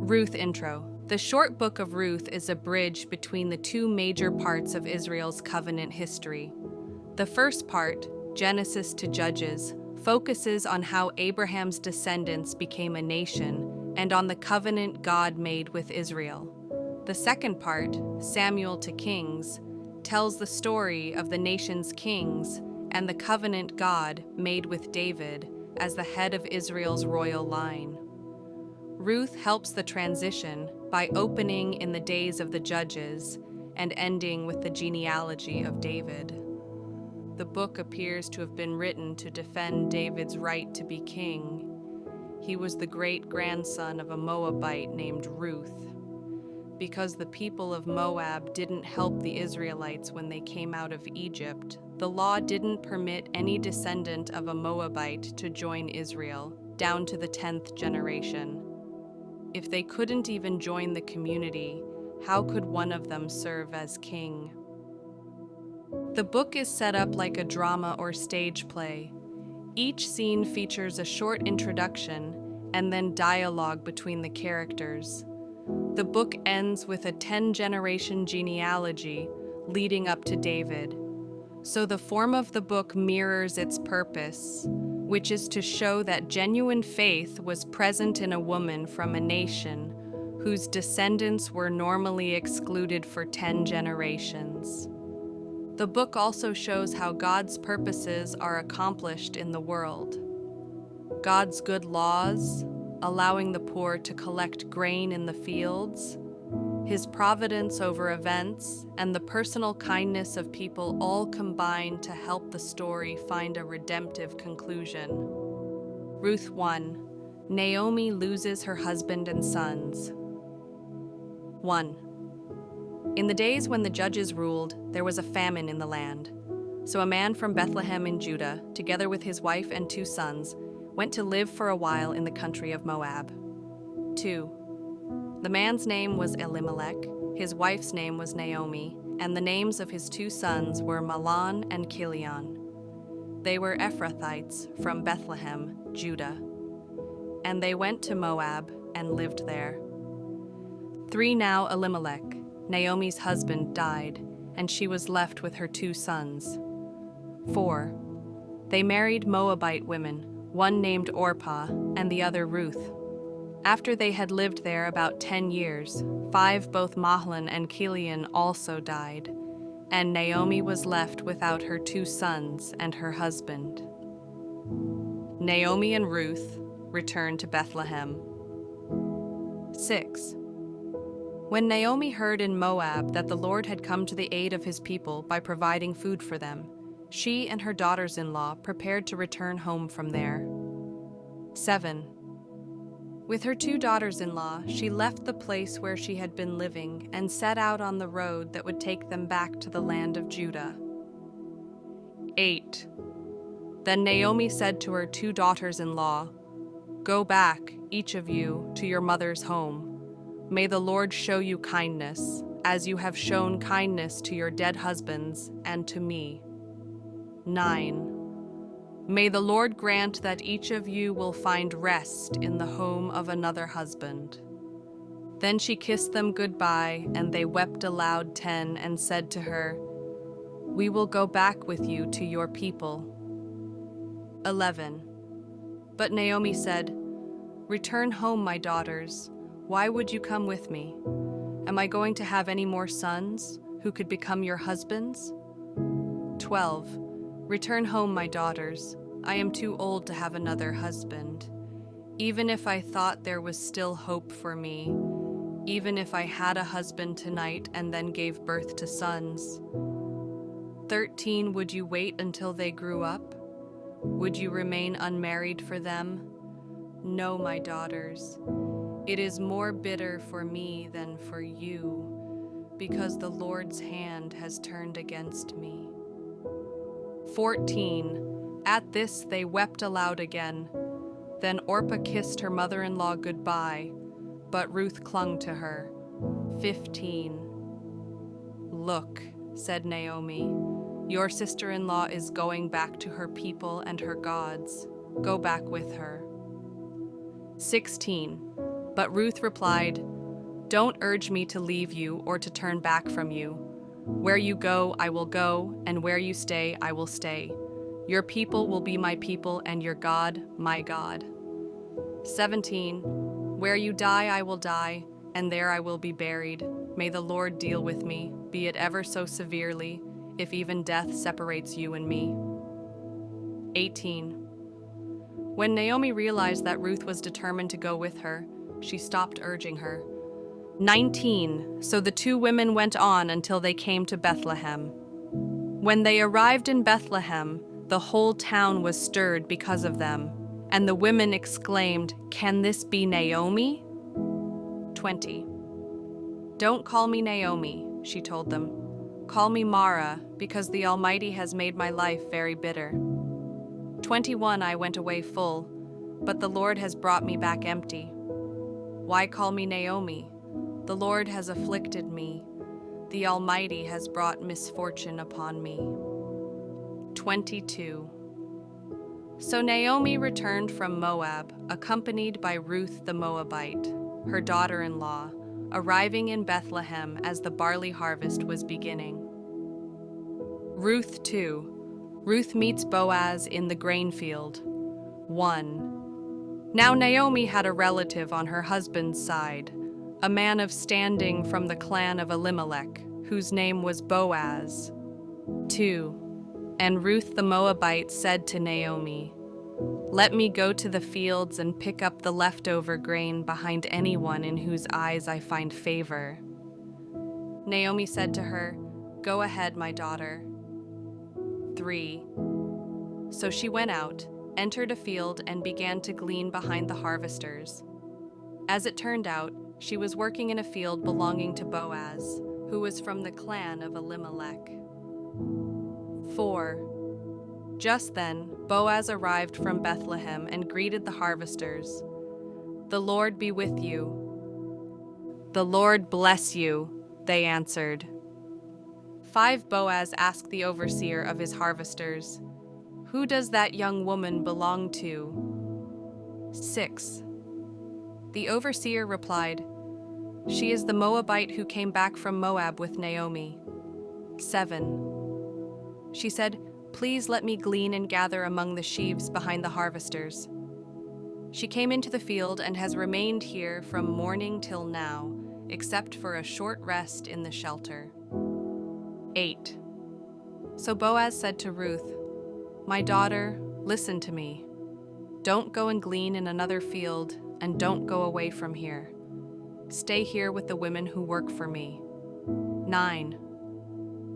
Ruth intro. The short book of Ruth is a bridge between the two major parts of Israel's covenant history. The first part, Genesis to Judges, focuses on how Abraham's descendants became a nation and on the covenant God made with Israel. The second part, Samuel to Kings, tells the story of the nation's kings and the covenant God made with David as the head of Israel's royal line. Ruth helps the transition by opening in the days of the judges and ending with the genealogy of David. The book appears to have been written to defend David's right to be king. He was the great-grandson of a Moabite named Ruth. Because the people of Moab didn't help the Israelites when they came out of Egypt, the law didn't permit any descendant of a Moabite to join Israel, down to the 10th generation. If they couldn't even join the community, how could one of them serve as king? The book is set up like a drama or stage play. Each scene features a short introduction and then dialogue between the characters. The book ends with a 10-generation genealogy leading up to David. So the form of the book mirrors its purpose, which is to show that genuine faith was present in a woman from a nation whose descendants were normally excluded for 10 generations. The book also shows how God's purposes are accomplished in the world. God's good laws, allowing the poor to collect grain in the fields, His providence over events, and the personal kindness of people all combine to help the story find a redemptive conclusion. Ruth 1. Naomi loses her husband and sons. 1. In the days when the judges ruled, there was a famine in the land. So a man from Bethlehem in Judah, together with his wife and 2 sons, went to live for a while in the country of Moab. 2. The man's name was Elimelech, his wife's name was Naomi, and the names of his 2 sons were Mahlon and Chilion. They were Ephrathites from Bethlehem, Judah. And they went to Moab and lived there. 3. Now Elimelech, Naomi's husband, died, and she was left with her 2 sons. 4. They married Moabite women, one named Orpah and the other Ruth. After they had lived there about 10 years, 5, both Mahlon and Chilion, also died, and Naomi was left without her 2 sons and her husband. Naomi and Ruth returned to Bethlehem. 6. When Naomi heard in Moab that the Lord had come to the aid of his people by providing food for them, she and her daughters-in-law prepared to return home from there. 7. With her 2 daughters-in-law, she left the place where she had been living and set out on the road that would take them back to the land of Judah. 8. Then Naomi said to her 2 daughters-in-law, "Go back, each of you, to your mother's home. May the Lord show you kindness, as you have shown kindness to your dead husbands and to me." 9. May the Lord grant that each of you will find rest in the home of another husband. Then she kissed them goodbye, and they wept aloud. 10 and said to her, "We will go back with you to your people." 11. But Naomi said, "Return home, my daughters. Why would you come with me? Am I going to have any more sons who could become your husbands?" 12. Return home, my daughters. I am too old to have another husband. Even if I thought there was still hope for me, even if I had a husband tonight and then gave birth to sons. 13. Would you wait until they grew up? Would you remain unmarried for them? No, my daughters. It is more bitter for me than for you, because the Lord's hand has turned against me. 14. At this they wept aloud again. Then Orpah kissed her mother-in-law goodbye, but Ruth clung to her. 15. Look, said Naomi, your sister-in-law is going back to her people and her gods. Go back with her. 16. But Ruth replied, "Don't urge me to leave you or to turn back from you. Where you go, I will go, and where you stay, I will stay. Your people will be my people, and your God, my God." 17. Where you die, I will die, and there I will be buried. May the Lord deal with me, be it ever so severely, if even death separates you and me. 18. When Naomi realized that Ruth was determined to go with her, she stopped urging her. 19. So the two women went on until they came to Bethlehem. When they arrived in Bethlehem, the whole town was stirred because of them, and the women exclaimed, "Can this be Naomi?" 20. "Don't call me Naomi," she told them. "Call me Mara, because the Almighty has made my life very bitter. 21 I went away full, but the Lord has brought me back empty. Why call me Naomi? The Lord has afflicted me. The Almighty has brought misfortune upon me." 22. So Naomi returned from Moab, accompanied by Ruth the Moabite, her daughter-in-law, arriving in Bethlehem as the barley harvest was beginning. Ruth 2. Ruth meets Boaz in the grain field. 1. Now Naomi had a relative on her husband's side, a man of standing from the clan of Elimelech, whose name was Boaz. 2. And Ruth the Moabite said to Naomi, "Let me go to the fields and pick up the leftover grain behind anyone in whose eyes I find favor." Naomi said to her, "Go ahead, my daughter." 3. So she went out, entered a field, and began to glean behind the harvesters. As it turned out, she was working in a field belonging to Boaz, who was from the clan of Elimelech. 4. Just then, Boaz arrived from Bethlehem and greeted the harvesters. "The Lord be with you." "The Lord bless you," they answered. 5. Boaz asked the overseer of his harvesters, "Who does that young woman belong to?" 6. The overseer replied, "She is the Moabite who came back from Moab with Naomi." 7. She said, "Please let me glean and gather among the sheaves behind the harvesters." She came into the field and has remained here from morning till now, except for a short rest in the shelter. 8. So Boaz said to Ruth, "My daughter, listen to me. Don't go and glean in another field, and don't go away from here. Stay here with the women who work for me." 9.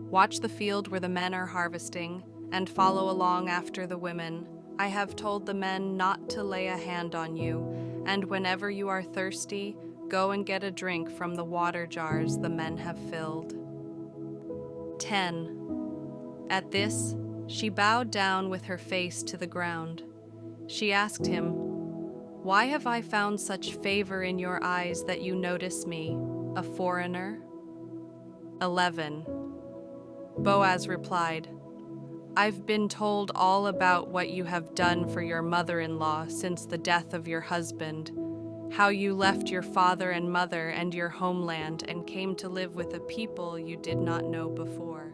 Watch the field where the men are harvesting, and follow along after the women. I have told the men not to lay a hand on you, and whenever you are thirsty, go and get a drink from the water jars the men have filled. 10. At this, she bowed down with her face to the ground. She asked him, "Why have I found such favor in your eyes that you notice me, a foreigner?" 11. Boaz replied, "I've been told all about what you have done for your mother-in-law since the death of your husband, how you left your father and mother and your homeland and came to live with a people you did not know before.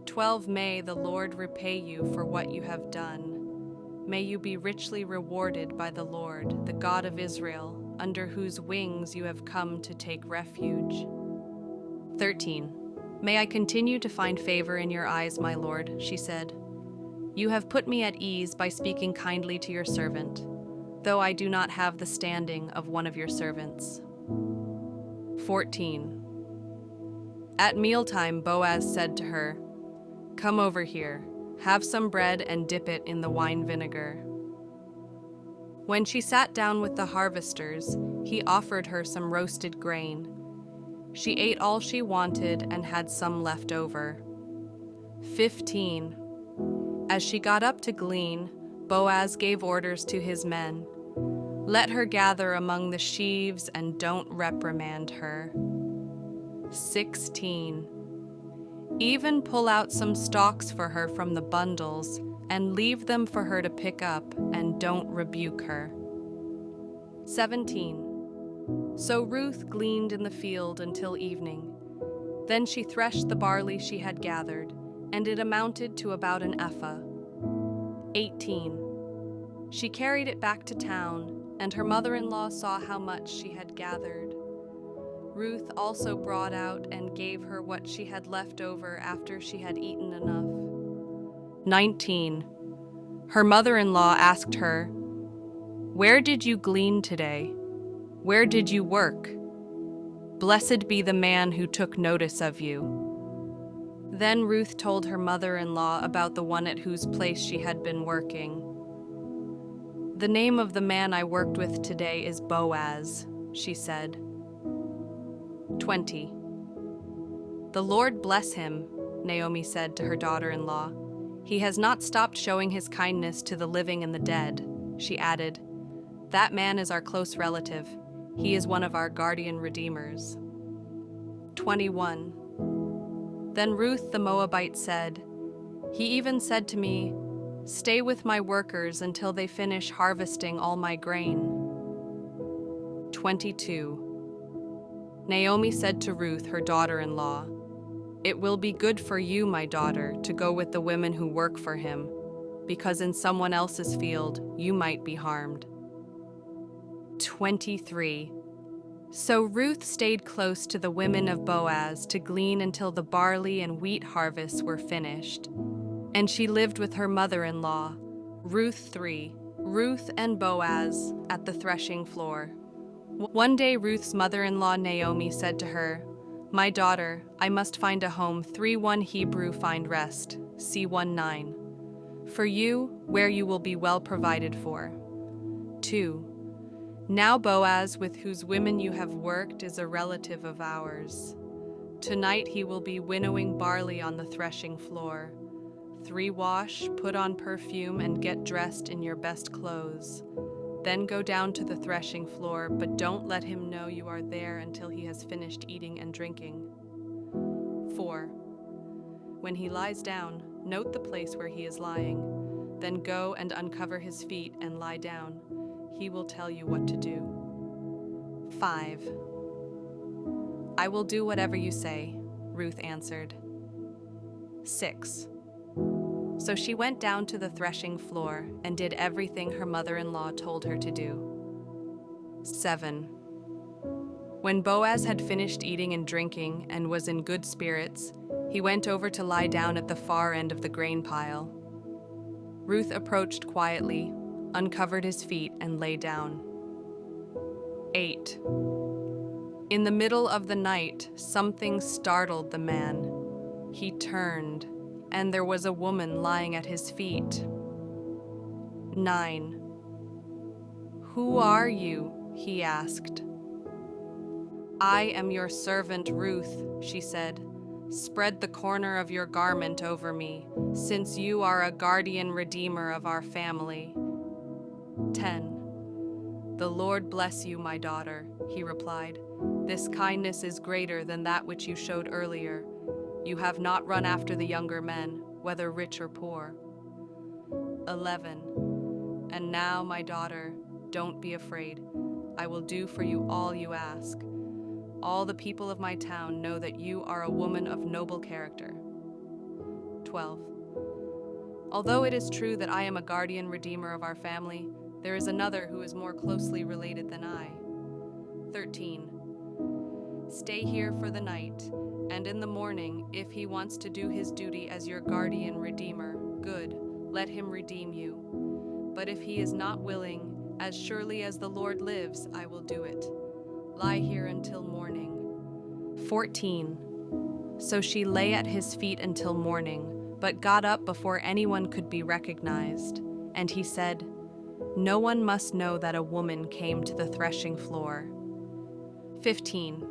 12. May the Lord repay you for what you have done. May you be richly rewarded by the Lord, the God of Israel, under whose wings you have come to take refuge." 13. May I continue to find favor in your eyes, my Lord, she said. You have put me at ease by speaking kindly to your servant, though I do not have the standing of one of your servants. 14. At mealtime, Boaz said to her, "Come over here, have some bread and dip it in the wine vinegar." When she sat down with the harvesters, he offered her some roasted grain. She ate all she wanted and had some left over. 15. As she got up to glean, Boaz gave orders to his men. "Let her gather among the sheaves and don't reprimand her." 16. Even pull out some stalks for her from the bundles and leave them for her to pick up and don't rebuke her. 17. So Ruth gleaned in the field until evening. Then she threshed the barley she had gathered, and it amounted to about an ephah. 18. She carried it back to town, and her mother-in-law saw how much she had gathered. Ruth also brought out and gave her what she had left over after she had eaten enough. 19. Her mother-in-law asked her, "Where did you glean today? Where did you work? Blessed be the man who took notice of you." Then Ruth told her mother-in-law about the one at whose place she had been working. "The name of the man I worked with today is Boaz," she said. 20. "The Lord bless him," Naomi said to her daughter-in-law. "He has not stopped showing his kindness to the living and the dead," she added. "That man is our close relative. He is one of our guardian redeemers." 21. Then Ruth the Moabite said, "He even said to me, 'Stay with my workers until they finish harvesting all my grain.'" 22. Naomi said to Ruth, her daughter-in-law, "It will be good for you, my daughter, to go with the women who work for him, because in someone else's field you might be harmed." 23. So Ruth stayed close to the women of Boaz to glean until the barley and wheat harvests were finished, and she lived with her mother-in-law. Ruth 3. Ruth and Boaz at the threshing floor. One day Ruth's mother-in-law Naomi said to her, "My daughter, I must find a home 3:1 Hebrew find rest, C19. For you, where you will be well provided for. 2. Now Boaz, with whose women you have worked, is a relative of ours. Tonight he will be winnowing barley on the threshing floor. 3 Wash, put on perfume, and get dressed in your best clothes. Then go down to the threshing floor, but don't let him know you are there until he has finished eating and drinking. 4. When he lies down, note the place where he is lying. Then go and uncover his feet and lie down. He will tell you what to do." 5. "I will do whatever you say," Ruth answered. 6. So she went down to the threshing floor and did everything her mother-in-law told her to do. 7. When Boaz had finished eating and drinking and was in good spirits, he went over to lie down at the far end of the grain pile. Ruth approached quietly, uncovered his feet, and lay down. 8. In the middle of the night, something startled the man. He turned, and there was a woman lying at his feet. 9. "Who are you?" he asked. "I am your servant Ruth," she said. "Spread the corner of your garment over me, since you are a guardian redeemer of our family." 10. "The Lord bless you, my daughter," he replied. "This kindness is greater than that which you showed earlier. You have not run after the younger men, whether rich or poor." 11. "And now, my daughter, don't be afraid. I will do for you all you ask. All the people of my town know that you are a woman of noble character." 12. "Although it is true that I am a guardian redeemer of our family, there is another who is more closely related than I." 13. "Stay here for the night, and in the morning, if he wants to do his duty as your guardian redeemer, good, let him redeem you. But if he is not willing, as surely as the Lord lives, I will do it. Lie here until morning." 14. So she lay at his feet until morning, but got up before anyone could be recognized. And he said, "No one must know that a woman came to the threshing floor." 15.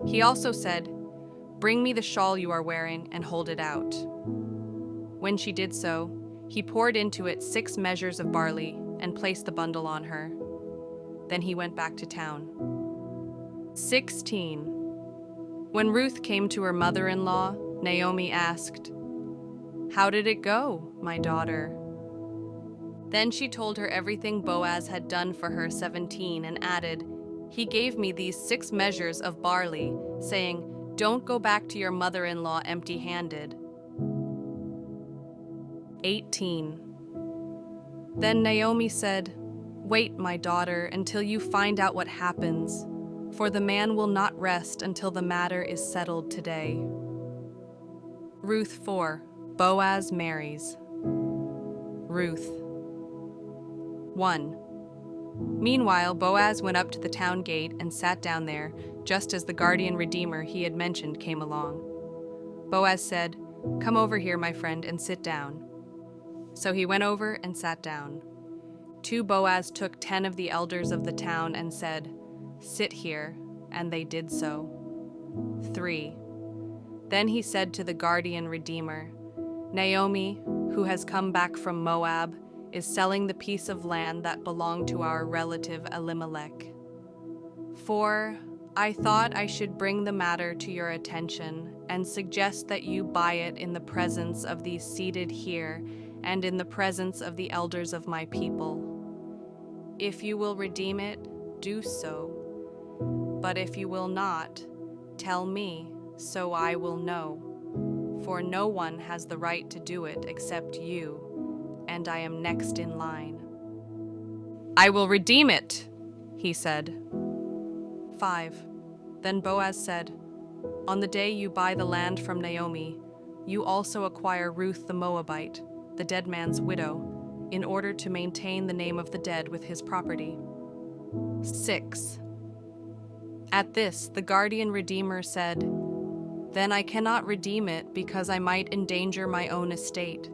He also said, "Bring me the shawl you are wearing and hold it out." When she did so, he poured into it 6 measures of barley and placed the bundle on her. Then he went back to town. 16. When Ruth came to her mother-in-law, Naomi asked, "How did it go, my daughter?" Then she told her everything Boaz had done for her. 17, and added, He gave me these 6 measures of barley, saying, 'Don't go back to your mother-in-law empty-handed.'" 18. Then Naomi said, "Wait, my daughter, until you find out what happens, for the man will not rest until the matter is settled today." Ruth 4. Boaz marries. Ruth 1. Meanwhile, Boaz went up to the town gate and sat down there, just as the guardian redeemer he had mentioned came along. Boaz said, "Come over here, my friend, and sit down." So he went over and sat down. 2 Boaz took 10 of the elders of the town and said, "Sit here," and they did so. 3. Then he said to the guardian redeemer, "Naomi, who has come back from Moab, is selling the piece of land that belonged to our relative Elimelech. 4. I thought I should bring the matter to your attention and suggest that you buy it in the presence of these seated here and in the presence of the elders of my people. If you will redeem it, do so. But if you will not, tell me, so I will know. For no one has the right to do it except you, and I am next in line." "I will redeem it," he said. 5. Then Boaz said, "On the day you buy the land from Naomi, you also acquire Ruth the Moabite, the dead man's widow, in order to maintain the name of the dead with his property." 6. At this, the guardian redeemer said, "Then I cannot redeem it because I might endanger my own estate.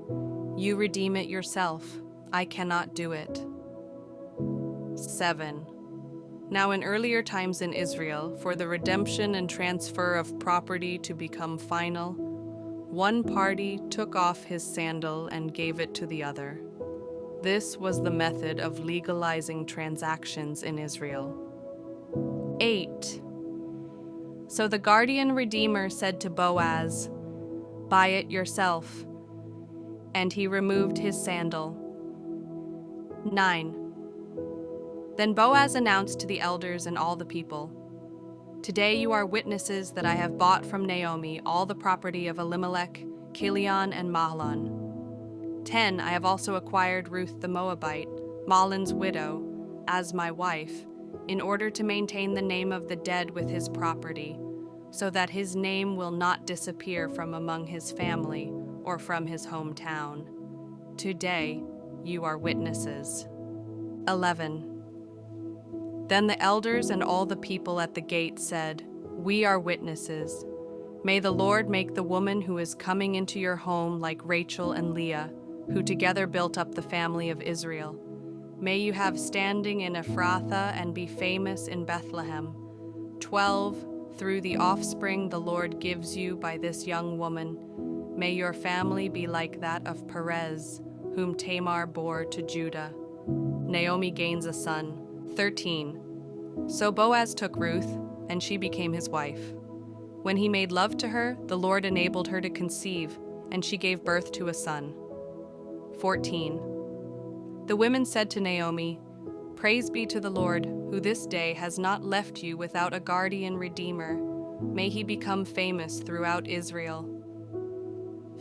You redeem it yourself. I cannot do it." 7. Now in earlier times in Israel, for the redemption and transfer of property to become final, one party took off his sandal and gave it to the other. This was the method of legalizing transactions in Israel. 8. So the guardian redeemer said to Boaz, "Buy it yourself." And he removed his sandal. 9. Then Boaz announced to the elders and all the people, "Today you are witnesses that I have bought from Naomi all the property of Elimelech, Kilion, and Mahlon. 10, I have also acquired Ruth the Moabite, Mahlon's widow, as my wife, in order to maintain the name of the dead with his property, so that his name will not disappear from among his family or from his hometown. Today you are witnesses." 11. Then the elders and all the people at the gate said, "We are witnesses. May the Lord make the woman who is coming into your home like Rachel and Leah, who together built up the family of Israel. May you have standing in Ephrathah and be famous in Bethlehem. 12, through the offspring the Lord gives you by this young woman, may your family be like that of Perez, whom Tamar bore to Judah. Naomi gains a son." 13. So Boaz took Ruth, and she became his wife. When he made love to her, the Lord enabled her to conceive, and she gave birth to a son. 14. The women said to Naomi, "Praise be to the Lord, who this day has not left you without a guardian redeemer. May he become famous throughout Israel."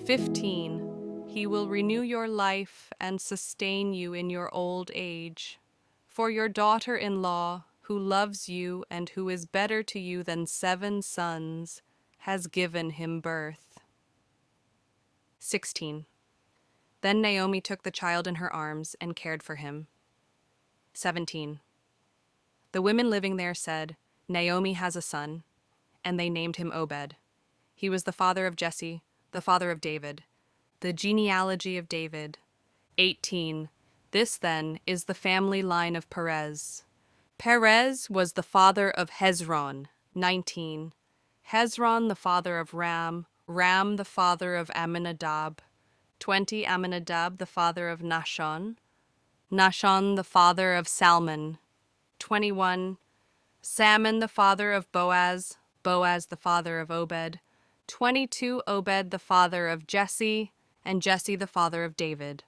15. He will renew your life and sustain you in your old age. For your daughter-in-law, who loves you and who is better to you than 7 sons, has given him birth. 16. Then Naomi took the child in her arms and cared for him. 17. The women living there said, "Naomi has a son," and they named him Obed. He was the father of Jesse, the father of David. The genealogy of David. 18. This, then, is the family line of Perez. Perez was the father of Hezron. 19. Hezron the father of Ram, Ram the father of Amminadab. 20. Amminadab the father of Nahshon, Nahshon the father of Salmon. 21. Salmon the father of Boaz, Boaz the father of Obed. 22. Obed the father of Jesse, and Jesse the father of David.